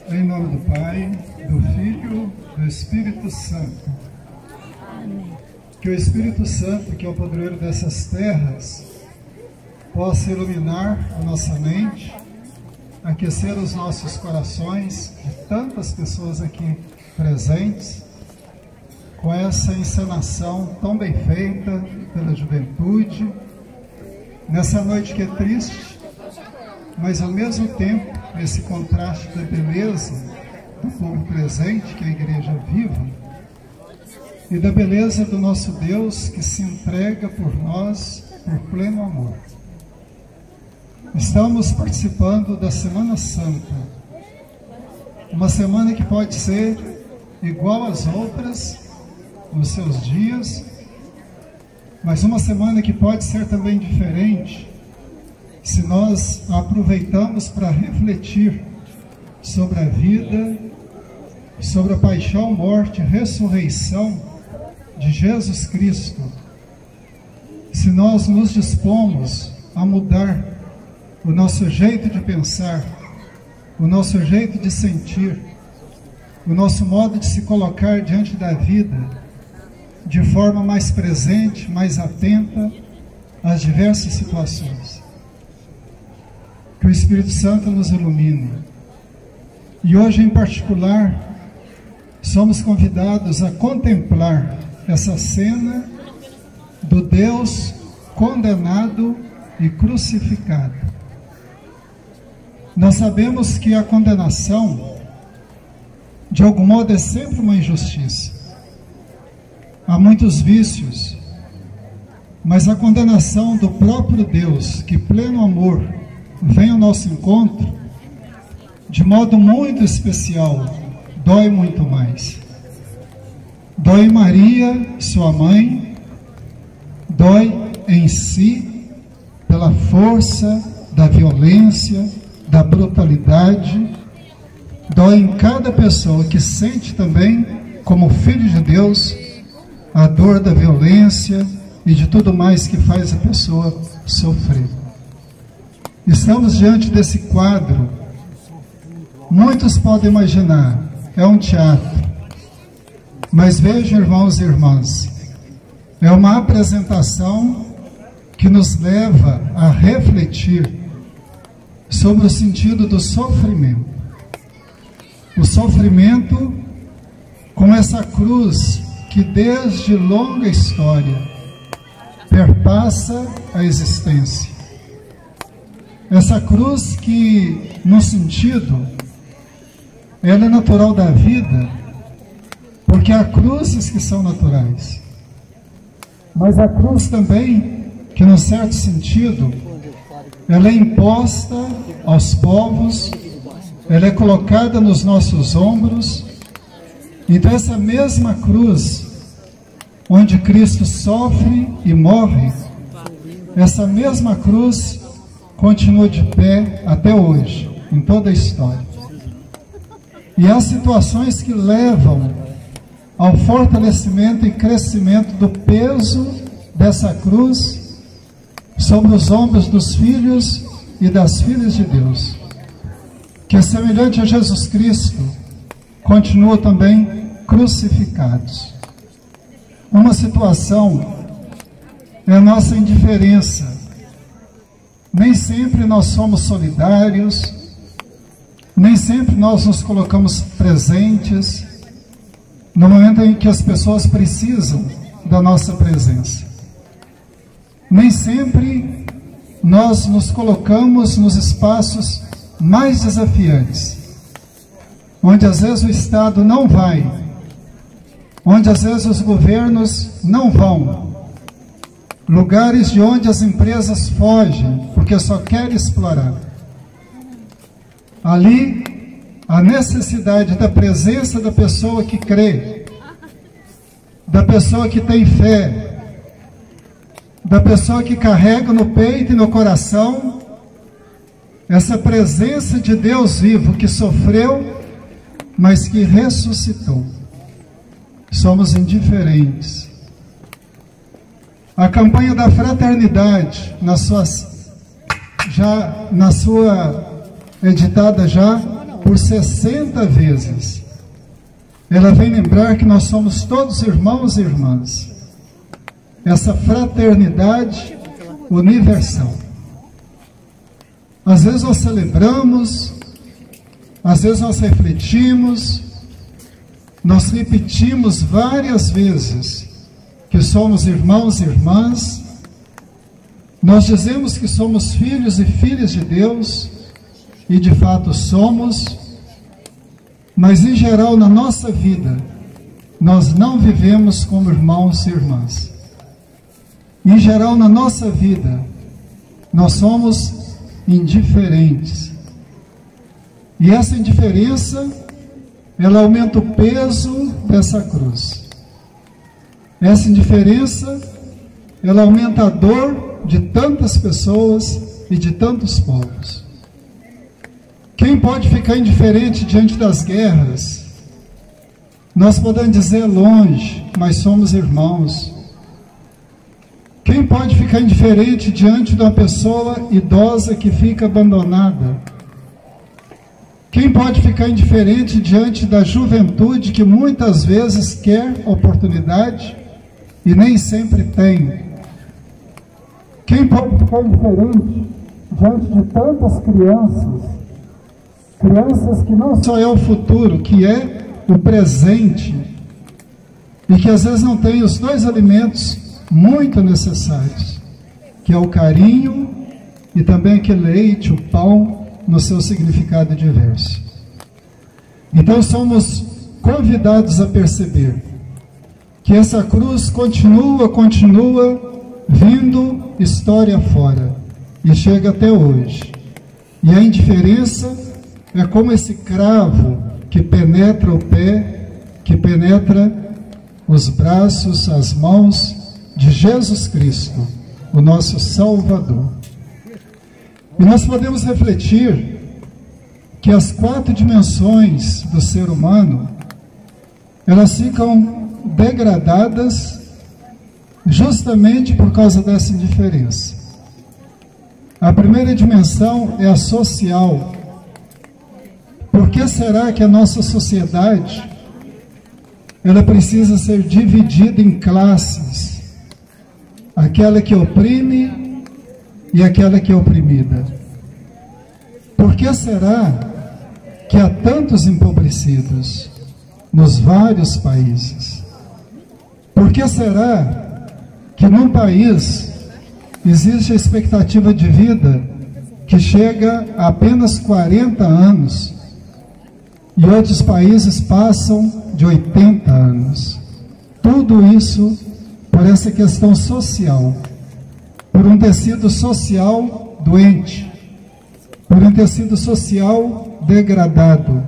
Em nome do Pai, do Filho, do Espírito Santo. Que o Espírito Santo, que é o padroeiro dessas terras, possa iluminar a nossa mente, aquecer os nossos corações, de tantas pessoas aqui presentes, com essa encenação tão bem feita pela juventude, nessa noite que é triste, mas ao mesmo tempo, esse contraste da beleza do povo presente, que é a igreja viva, e da beleza do nosso Deus que se entrega por nós por pleno amor. Estamos participando da Semana Santa, uma semana que pode ser igual às outras nos seus dias, mas uma semana que pode ser também diferente se nós a aproveitamos para refletir sobre a vida, sobre a paixão, morte e ressurreição de Jesus Cristo. Se nós nos dispomos a mudar o nosso jeito de pensar, o nosso jeito de sentir, o nosso modo de se colocar diante da vida, de forma mais presente, mais atenta às diversas situações. Que o Espírito Santo nos ilumine. E hoje, em particular, somos convidados a contemplar essa cena do Deus condenado e crucificado. Nós sabemos que a condenação, de algum modo, é sempre uma injustiça. Há muitos vícios, mas a condenação do próprio Deus, que pleno amor vem ao nosso encontro, de modo muito especial, dói muito mais. Dói em Maria, sua mãe, dói em si, pela força da violência, da brutalidade, dói em cada pessoa que sente também, como filho de Deus, a dor da violência e de tudo mais que faz a pessoa sofrer. Estamos diante desse quadro. Muitos podem imaginar, é um teatro. Mas vejam, irmãos e irmãs, é uma apresentação que nos leva a refletir sobre o sentido do sofrimento. O sofrimento com essa cruz que desde longa história perpassa a existência. Essa cruz que, no sentido, ela é natural da vida, porque há cruzes que são naturais. Mas a cruz também, que num certo sentido, ela é imposta aos povos, ela é colocada nos nossos ombros. Então essa mesma cruz, onde Cristo sofre e morre, essa mesma cruz continua de pé até hoje, em toda a história. E há situações que levam ao fortalecimento e crescimento do peso dessa cruz sobre os ombros dos filhos e das filhas de Deus, que, semelhante a Jesus Cristo, continuam também crucificados. Uma situação é a nossa indiferença. Nem sempre nós somos solidários, nem sempre nós nos colocamos presentes no momento em que as pessoas precisam da nossa presença. Nem sempre nós nos colocamos nos espaços mais desafiantes, onde às vezes o Estado não vai, onde às vezes os governos não vão, lugares de onde as empresas fogem porque só querem explorar. Ali, a necessidade da presença da pessoa que crê, da pessoa que tem fé, da pessoa que carrega no peito e no coração essa presença de Deus vivo que sofreu, mas que ressuscitou. Somos indiferentes. A campanha da fraternidade, editada já por 60 vezes, ela vem lembrar que nós somos todos irmãos e irmãs. Essa fraternidade universal. Às vezes nós celebramos, às vezes nós refletimos, nós repetimos várias vezes que somos irmãos e irmãs, nós dizemos que somos filhos e filhas de Deus, e de fato somos, mas em geral na nossa vida, nós não vivemos como irmãos e irmãs. Em geral na nossa vida, nós somos indiferentes. E essa indiferença, ela aumenta o peso dessa cruz. Essa indiferença, ela aumenta a dor de tantas pessoas e de tantos povos. Quem pode ficar indiferente diante das guerras? Nós podemos dizer longe, mas somos irmãos. Quem pode ficar indiferente diante de uma pessoa idosa que fica abandonada? Quem pode ficar indiferente diante da juventude que muitas vezes quer oportunidade e nem sempre tem? Quem pode ficar indiferente diante de tantas crianças? Crianças que não só é o futuro, que é o presente, e que às vezes não tem os dois alimentos muito necessários, que é o carinho e também aquele leite, o pão, no seu significado diverso. Então somos convidados a perceber que essa cruz continua vindo história fora e chega até hoje. E a indiferença é como esse cravo que penetra o pé, que penetra os braços, as mãos de Jesus Cristo, o nosso Salvador. E nós podemos refletir que as 4 dimensões do ser humano, elas ficam degradadas justamente por causa dessa indiferença. A primeira dimensão é a social. Por que será que a nossa sociedade, ela precisa ser dividida em classes? Aquela que oprime e aquela que é oprimida. Por que será que há tantos empobrecidos nos vários países? Por que será que num país existe a expectativa de vida que chega a apenas 40 anos e outros países passam de 80 anos? Tudo isso por essa questão social, por um tecido social doente, por um tecido social degradado,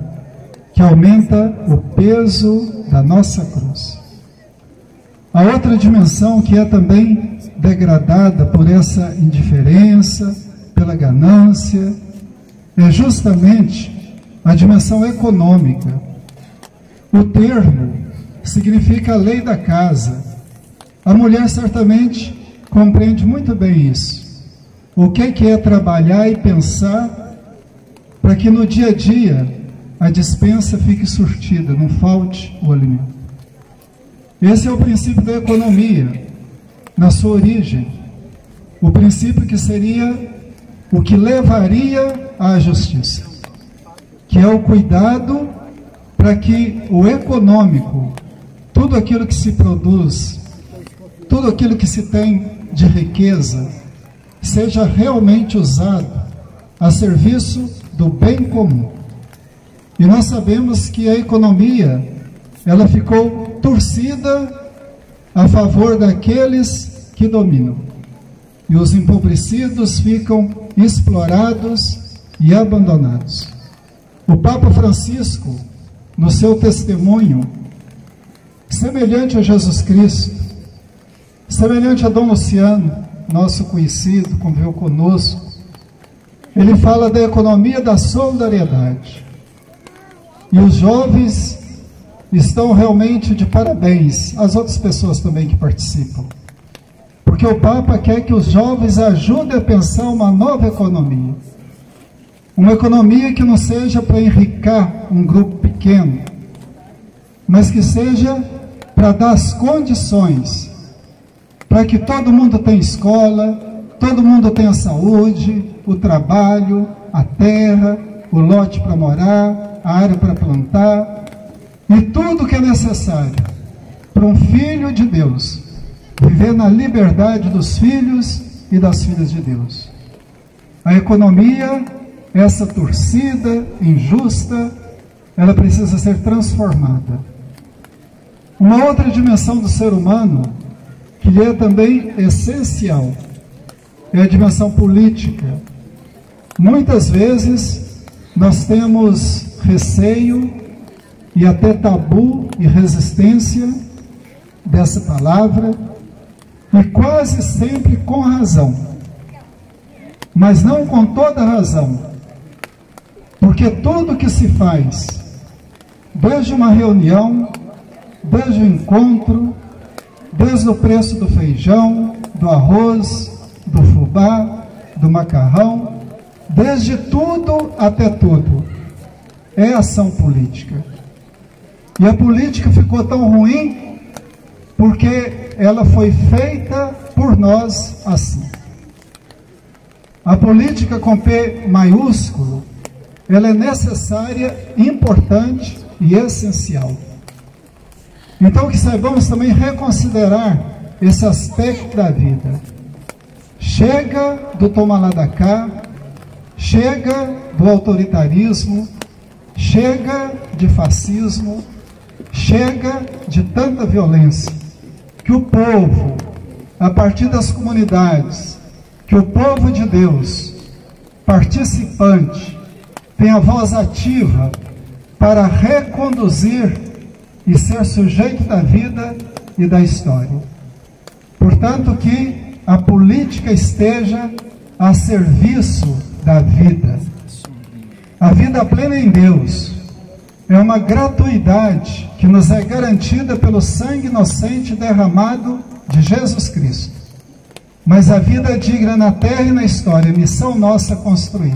que aumenta o peso da nossa cruz. A outra dimensão que é também degradada por essa indiferença, pela ganância, é justamente a dimensão econômica. O termo significa a lei da casa. A mulher certamente compreende muito bem isso. O que é trabalhar e pensar para que no dia a dia a despensa fique surtida, não falte o alimento. Esse é o princípio da economia, na sua origem. O princípio que seria o que levaria à justiça, que é o cuidado para que o econômico, tudo aquilo que se produz, tudo aquilo que se tem de riqueza, seja realmente usado a serviço do bem comum. E nós sabemos que a economia, ela ficou torcida a favor daqueles que dominam. E os empobrecidos ficam explorados e abandonados. O Papa Francisco, no seu testemunho, semelhante a Jesus Cristo, semelhante a Dom Luciano, nosso conhecido, conviveu conosco, ele fala da economia da solidariedade. E os jovens estão realmente de parabéns, as outras pessoas também que participam, porque o Papa quer que os jovens ajudem a pensar uma nova economia. Uma economia que não seja para enriquecer um grupo pequeno, mas que seja para dar as condições para que todo mundo tenha escola, todo mundo tenha saúde, o trabalho, a terra, o lote para morar, a área para plantar, e tudo que é necessário para um filho de Deus viver na liberdade dos filhos e das filhas de Deus. A economia, essa torcida injusta, ela precisa ser transformada. Uma outra dimensão do ser humano, que é também essencial, é a dimensão política. Muitas vezes nós temos receio e até tabu e resistência dessa palavra, e quase sempre com razão, mas não com toda razão, porque tudo que se faz, desde uma reunião, desde o encontro, desde o preço do feijão, do arroz, do fubá, do macarrão, desde tudo até tudo, é ação política. E a política ficou tão ruim porque ela foi feita por nós assim. A política com P maiúsculo, ela é necessária, importante e essencial. Então que saibamos também reconsiderar esse aspecto da vida. Chega do toma lá da cá, chega do autoritarismo, chega de fascismo, chega de tanta violência. Que o povo, a partir das comunidades, que o povo de Deus, participante, tenha voz ativa para reconduzir e ser sujeito da vida e da história. Portanto, que a política esteja a serviço da vida. A vida plena em Deus é uma gratuidade que nos é garantida pelo sangue inocente derramado de Jesus Cristo. Mas a vida digna na terra e na história, missão nossa construir.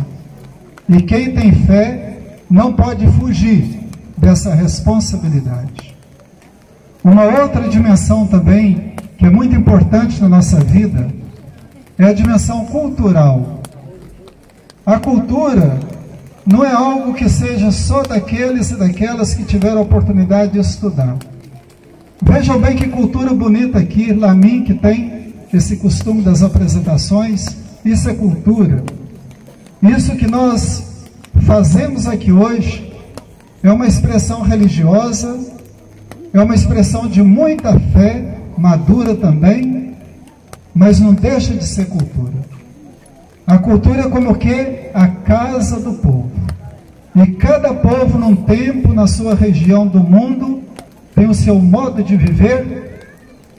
E quem tem fé não pode fugir dessa responsabilidade. Uma outra dimensão também, que é muito importante na nossa vida, é a dimensão cultural. A cultura não é algo que seja só daqueles e daquelas que tiveram a oportunidade de estudar. Vejam bem que cultura bonita aqui, Lamin, que tem esse costume das apresentações, isso é cultura. Isso que nós fazemos aqui hoje é uma expressão religiosa, é uma expressão de muita fé, madura também, mas não deixa de ser cultura. A cultura é como que a casa do povo. E cada povo num tempo, na sua região do mundo, tem o seu modo de viver,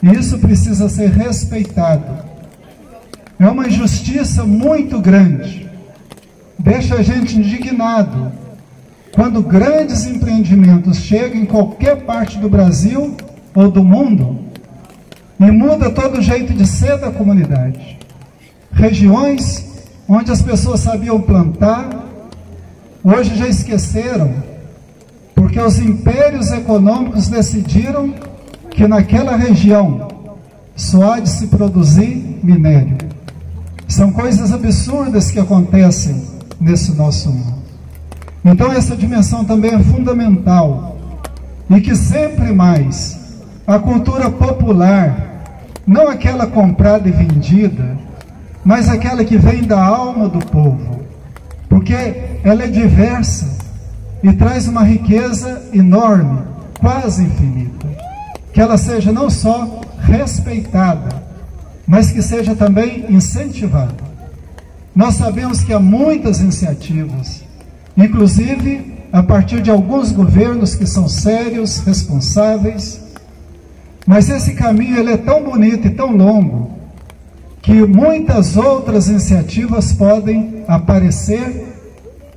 e isso precisa ser respeitado. É uma injustiça muito grande. Deixa a gente indignado quando grandes empreendimentos chegam em qualquer parte do Brasil ou do mundo e muda todo o jeito de ser da comunidade. Regiões onde as pessoas sabiam plantar, hoje já esqueceram, porque os impérios econômicos decidiram que naquela região só há de se produzir minério. São coisas absurdas que acontecem nesse nosso mundo. Então essa dimensão também é fundamental, e que sempre mais a cultura popular, não aquela comprada e vendida, mas aquela que vem da alma do povo, porque ela é diversa e traz uma riqueza enorme, quase infinita. Que ela seja não só respeitada, mas que seja também incentivada. Nós sabemos que há muitas iniciativas, inclusive a partir de alguns governos que são sérios, responsáveis, mas esse caminho ele é tão bonito e tão longo, que muitas outras iniciativas podem aparecer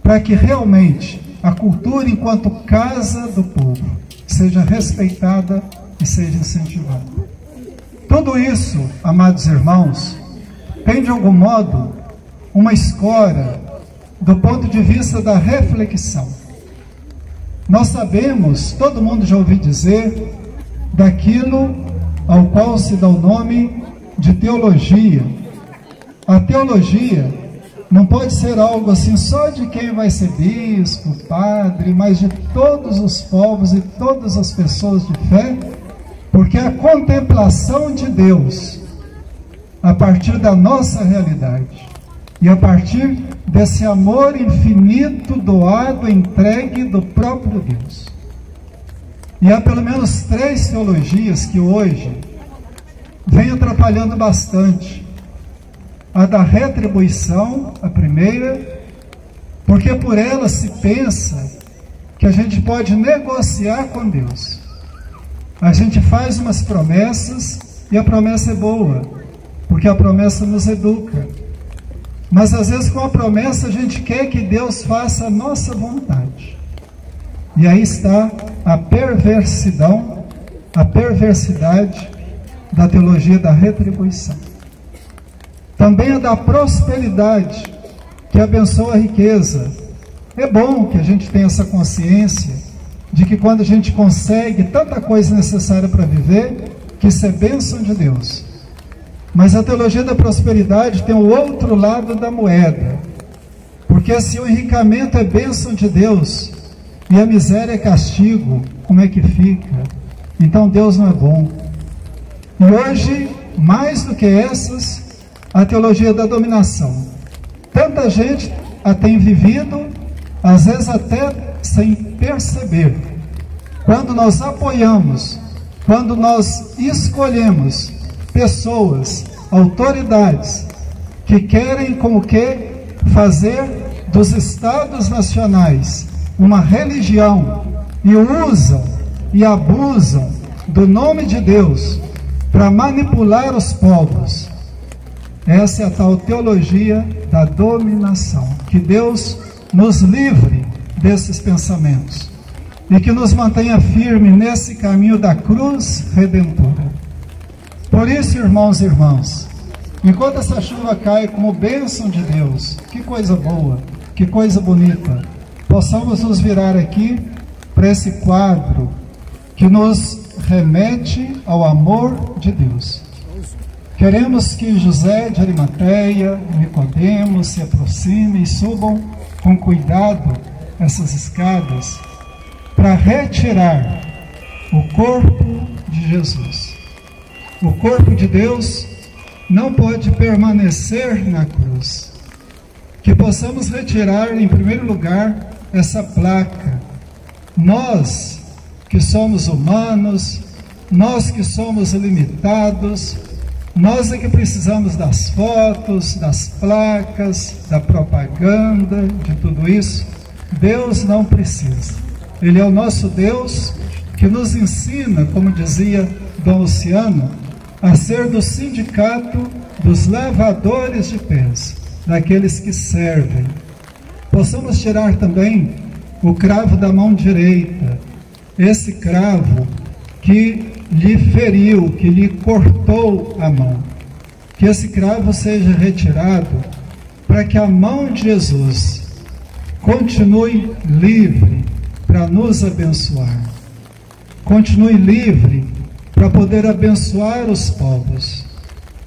para que realmente a cultura, enquanto casa do povo, seja respeitada e seja incentivada. Tudo isso, amados irmãos, tem de algum modo uma escora do ponto de vista da reflexão. Nós sabemos, todo mundo já ouviu dizer, daquilo ao qual se dá o nome de teologia. A teologia não pode ser algo assim só de quem vai ser bispo, padre, mas de todos os povos e todas as pessoas de fé, porque a contemplação de Deus, a partir da nossa realidade, e a partir desse amor infinito, doado, entregue do próprio Deus. E há pelo menos 3 teologias que hoje vêm atrapalhando bastante. A da retribuição, a primeira, porque por ela se pensa que a gente pode negociar com Deus. A gente faz umas promessas e a promessa é boa, porque a promessa nos educa. Mas às vezes com a promessa a gente quer que Deus faça a nossa vontade. E aí está a perversidade da teologia da retribuição. Também a da prosperidade, que abençoa a riqueza. É bom que a gente tenha essa consciência de que quando a gente consegue tanta coisa necessária para viver, que isso é bênção de Deus. Mas a teologia da prosperidade tem o outro lado da moeda. Porque se o enricamento é bênção de Deus e a miséria é castigo, como é que fica? Então Deus não é bom. E hoje, mais do que essas, a teologia da dominação. Tanta gente a tem vivido, às vezes até sem perceber. Quando nós apoiamos, quando nós escolhemos pessoas, autoridades, que querem como que fazer dos estados nacionais uma religião e usam e abusam do nome de Deus para manipular os povos. Essa é a tal teologia da dominação. Que Deus nos livre desses pensamentos e que nos mantenha firme nesse caminho da cruz redentora. Por isso, irmãos e irmãs, enquanto essa chuva cai como bênção de Deus, que coisa boa, que coisa bonita, possamos nos virar aqui para esse quadro que nos remete ao amor de Deus. Queremos que José de Arimateia e Nicodemos se aproximem e subam com cuidado essas escadas para retirar o corpo de Jesus. O corpo de Deus não pode permanecer na cruz. Que possamos retirar, em primeiro lugar, essa placa. Nós que somos humanos, nós que somos limitados, nós é que precisamos das fotos, das placas, da propaganda, de tudo isso. Deus não precisa. Ele é o nosso Deus que nos ensina, como dizia Dom Luciano, a ser do sindicato dos lavadores de pés, daqueles que servem. Possamos tirar também o cravo da mão direita, esse cravo que lhe feriu, que lhe cortou a mão. Que esse cravo seja retirado para que a mão de Jesus continue livre para nos abençoar. Continue livre para poder abençoar os povos.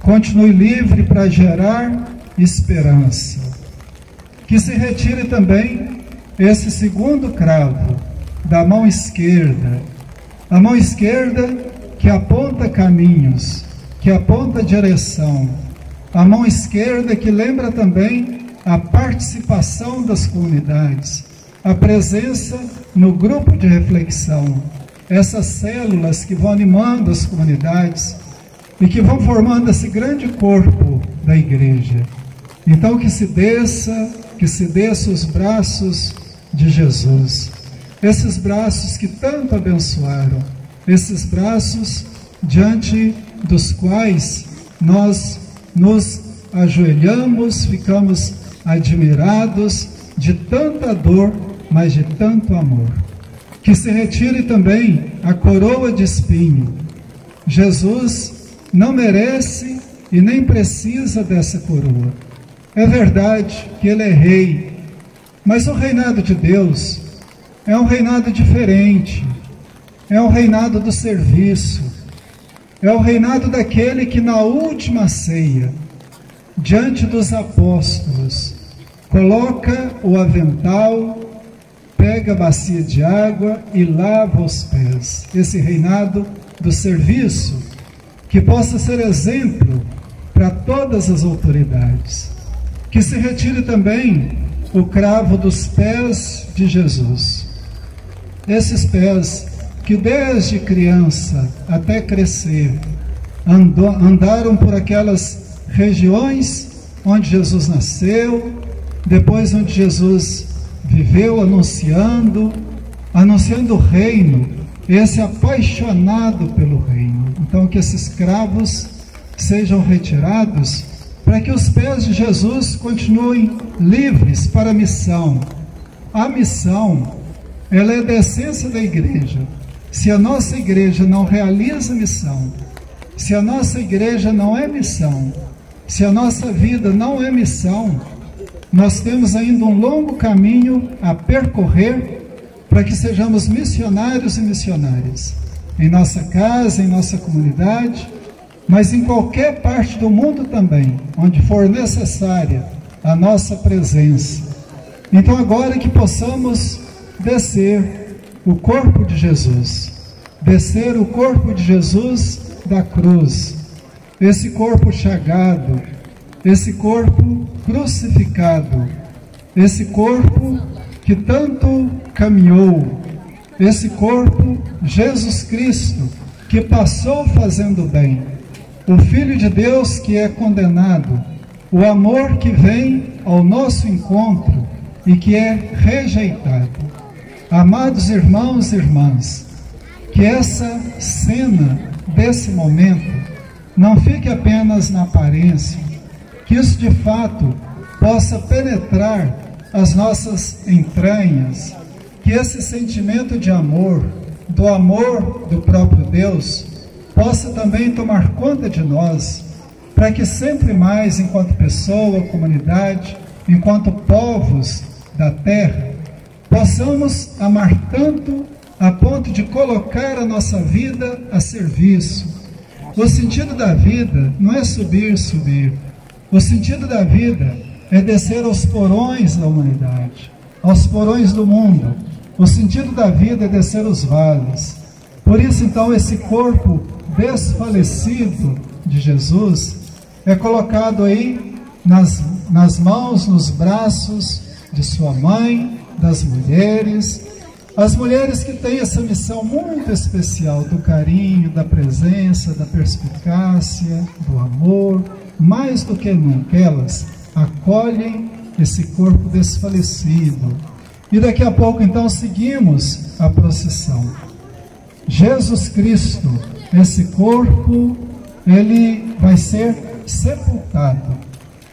Continue livre para gerar esperança. Que se retire também esse segundo cravo da mão esquerda. A mão esquerda que aponta caminhos, que aponta direção. A mão esquerda que lembra também a participação das comunidades, a presença no grupo de reflexão, essas células que vão animando as comunidades e que vão formando esse grande corpo da igreja. Então que se desça os braços de Jesus, esses braços que tanto abençoaram, esses braços diante dos quais nós nos ajoelhamos, ficamos admirados de tanta dor, mas de tanto amor. Que se retire também a coroa de espinho. Jesus não merece e nem precisa dessa coroa. É verdade que ele é rei, mas o reinado de Deus é um reinado diferente, é um reinado do serviço, é o reinado daquele que na última ceia, diante dos apóstolos, coloca o avental, pega a bacia de água e lava os pés. Esse reinado do serviço, que possa ser exemplo para todas as autoridades. Que se retire também o cravo dos pés de Jesus. Esses pés que desde criança até crescer andaram por aquelas regiões onde Jesus nasceu, depois onde Jesus viveu anunciando o reino, esse apaixonado pelo reino. Então que esses cravos sejam retirados para que os pés de Jesus continuem livres para a missão. A missão, ela é da essência da igreja. Se a nossa igreja não realiza missão, se a nossa igreja não é missão, se a nossa vida não é missão, nós temos ainda um longo caminho a percorrer para que sejamos missionários e missionárias, em nossa casa, em nossa comunidade, mas em qualquer parte do mundo também, onde for necessária a nossa presença. Então agora que possamos descer o corpo de Jesus, descer o corpo de Jesus da cruz, esse corpo chagado, esse corpo crucificado, esse corpo que tanto caminhou, esse corpo, Jesus Cristo, que passou fazendo bem, o Filho de Deus que é condenado, o amor que vem ao nosso encontro e que é rejeitado. Amados irmãos e irmãs, que essa cena desse momento não fique apenas na aparência, que isso de fato possa penetrar as nossas entranhas, que esse sentimento de amor, do amor do próprio Deus, possa também tomar conta de nós, para que sempre mais, enquanto pessoa, comunidade, enquanto povos da terra, possamos amar tanto a ponto de colocar a nossa vida a serviço. O sentido da vida não é subir. O sentido da vida é descer aos porões da humanidade, aos porões do mundo. O sentido da vida é descer os vales. Por isso, então, esse corpo desfalecido de Jesus é colocado aí nas mãos, nos braços de sua mãe, das mulheres, as mulheres que têm essa missão muito especial do carinho, da presença, da perspicácia, do amor. Mais do que nunca, elas acolhem esse corpo desfalecido. E daqui a pouco, então, seguimos a procissão. Jesus Cristo, esse corpo, ele vai ser sepultado.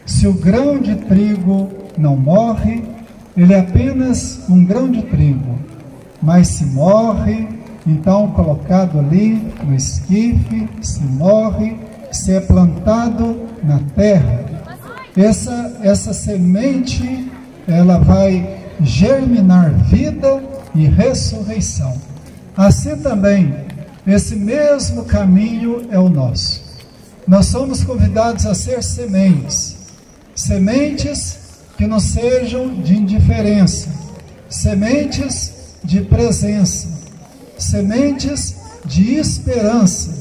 Se o grão de trigo não morre, ele é apenas um grão de trigo. Mas se morre, então colocado ali no esquife, se morre, se é plantado na terra, essa semente, ela vai germinar vida e ressurreição. Assim também, esse mesmo caminho é o nosso. Nós somos convidados a ser sementes, sementes que não sejam de indiferença, sementes de presença, sementes de esperança,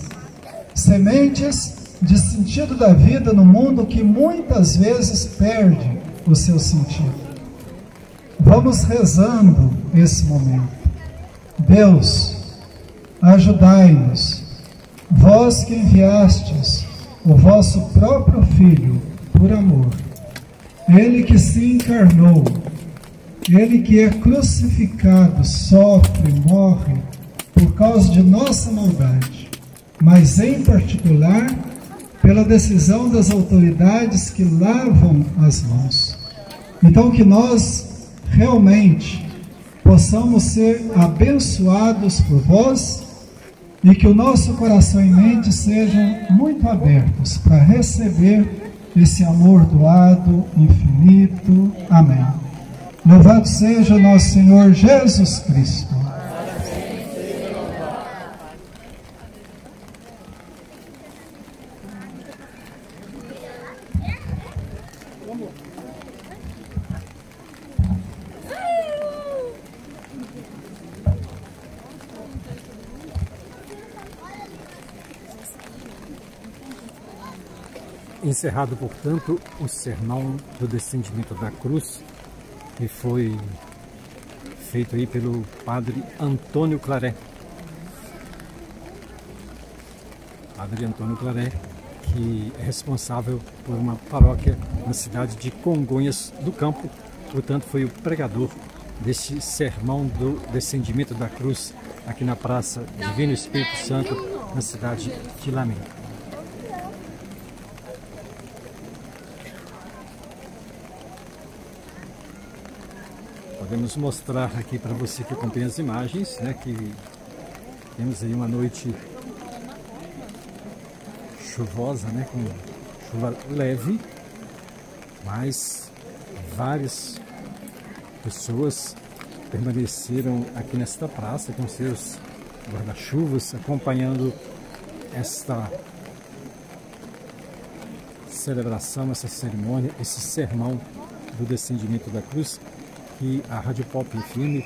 sementes de sentido da vida no mundo que muitas vezes perde o seu sentido. Vamos rezando esse momento. Deus, ajudai-nos, vós que enviastes o vosso próprio Filho por amor, Ele que se encarnou, Ele que é crucificado, sofre, morre por causa de nossa maldade, mas em particular pela decisão das autoridades que lavam as mãos. Então que nós realmente possamos ser abençoados por vós e que o nosso coração e mente sejam muito abertos para receber esse amor doado, infinito. Amém. Louvado seja nosso Senhor Jesus Cristo. Encerrado, portanto, o sermão do descendimento da cruz, que foi feito aí pelo padre Antônio Claré. Padre Antônio Claré, que é responsável por uma paróquia na cidade de Congonhas do Campo, portanto foi o pregador deste sermão do descendimento da cruz aqui na Praça Divino Espírito Santo, na cidade de Lamim. Podemos mostrar aqui para você que acompanha as imagens, né, que temos aí uma noite chuvosa, né, com chuva leve, mas várias pessoas permaneceram aqui nesta praça com seus guarda-chuvas, acompanhando esta celebração, essa cerimônia, esse sermão do descendimento da cruz, que a Rádio Pop FM,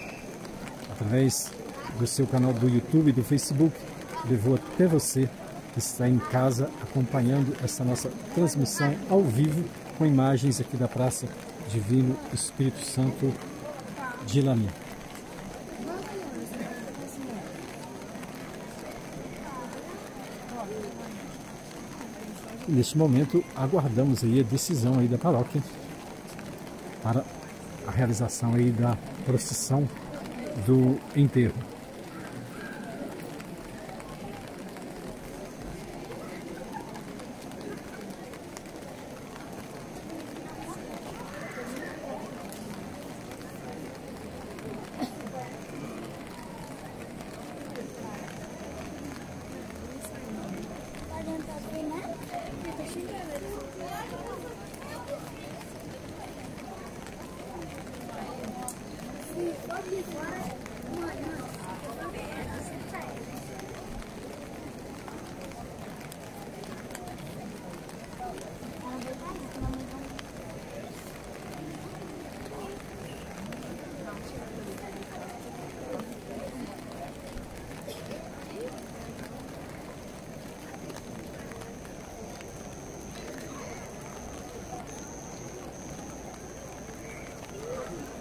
através do seu canal do YouTube e do Facebook, levou até você que está em casa acompanhando essa nossa transmissão ao vivo com imagens aqui da Praça Divino Espírito Santo de Lamim. E neste momento aguardamos aí a decisão aí da paróquia para a realização aí da procissão do enterro.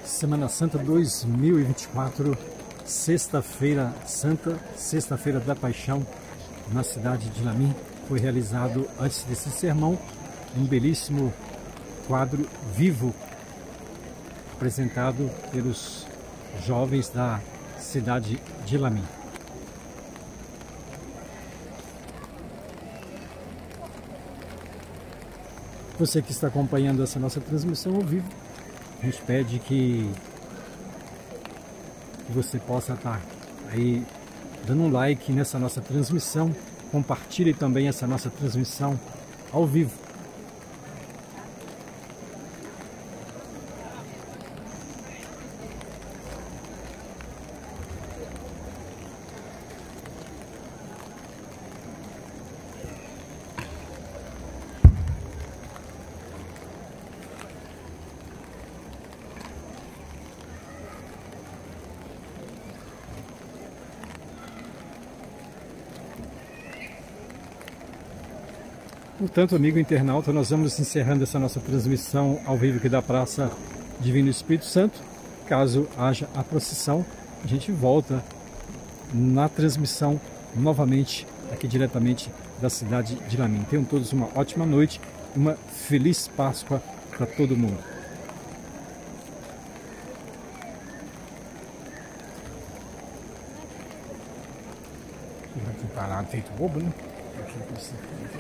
Semana Santa 2024, Sexta-feira Santa, Sexta-feira da Paixão, na cidade de Lamim. Foi realizado, antes desse sermão, um belíssimo quadro vivo, apresentado pelos jovens da cidade de Lamim. Você que está acompanhando essa nossa transmissão ao vivo, a gente pede que você possa estar aí dando um like nessa nossa transmissão, compartilhe também essa nossa transmissão ao vivo. Portanto, amigo internauta, nós vamos encerrando essa nossa transmissão ao vivo aqui da Praça Divino Espírito Santo. Caso haja a procissão, a gente volta na transmissão novamente aqui diretamente da cidade de Lamim. Tenham todos uma ótima noite, uma feliz Páscoa para todo mundo. Parado feito bobo, né?